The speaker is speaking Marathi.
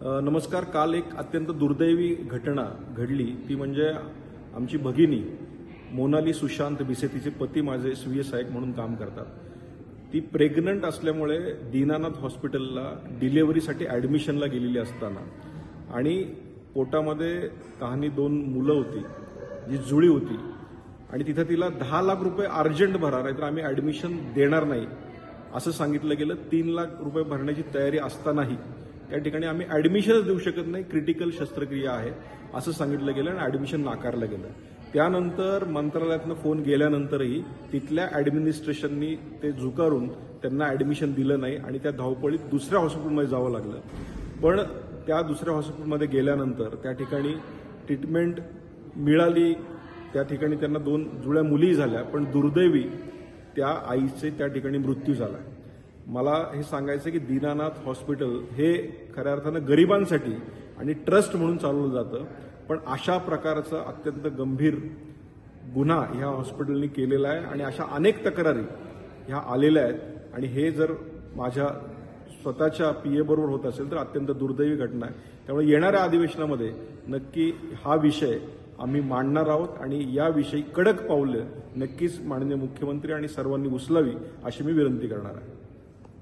नमस्कार. काल एक अत्यंत दुर्दैवी घटना घडली, ती म्हणजे आमची भगिनी मोनाली सुशांत बिसे, तिचे पती माझे स्वीय सहाय्यक म्हणून काम करतात. ती प्रेग्नंट असल्यामुळे दीनानाथ हॉस्पिटलला डिलिव्हरीसाठी ॲडमिशनला गेलेली असताना आणि पोटामध्ये तहानी 2 मुलं होती, जी जुळी होती आणि तिथं तिला 10 लाख रुपये अर्जंट भरा, नाहीतर आम्ही ॲडमिशन देणार नाही असं सांगितलं गेलं. 3 लाख रुपये भरण्याची तयारी असतानाही त्या ठिकाणी आम्ही ॲडमिशनच देऊ शकत नाही, क्रिटिकल शस्त्रक्रिया आहे असं सांगितलं गेलं आणि ॲडमिशन नाकारलं गेलं. त्यानंतर मंत्रालयातनं फोन गेल्यानंतरही तिथल्या ॲडमिनिस्ट्रेशननी ते झुगारून त्यांना ॲडमिशन दिलं नाही आणि त्या धावपळीत दुसऱ्या हॉस्पिटलमध्ये जावं लागलं. पण त्या दुसऱ्या हॉस्पिटलमध्ये गेल्यानंतर त्या ठिकाणी ट्रीटमेंट मिळाली, त्या ठिकाणी त्यांना 2 जुळ्या मुली झाल्या, पण दुर्दैवी त्या आईचे त्या ठिकाणी मृत्यू झाला. मला हे सांगायचं की दीनानाथ हॉस्पिटल हे खऱ्या अर्थानं गरिबांसाठी आणि ट्रस्ट म्हणून चालवलं जातं, पण अशा प्रकारचा अत्यंत गंभीर गुन्हा ह्या हॉस्पिटलने केलेला आहे आणि अशा अनेक तक्रारी ह्या आलेल्या आहेत आणि हे जर माझ्या स्वतःच्या पीए बरोबर होत असेल तर अत्यंत दुर्दैवी घटना आहे. त्यामुळे येणाऱ्या अधिवेशनामध्ये नक्की हा विषय आम्ही मांडणार आहोत आणि याविषयी कडक पावलं नक्कीच माननीय मुख्यमंत्री आणि सर्वांनी उचलावी अशी मी विनंती करणार आहे.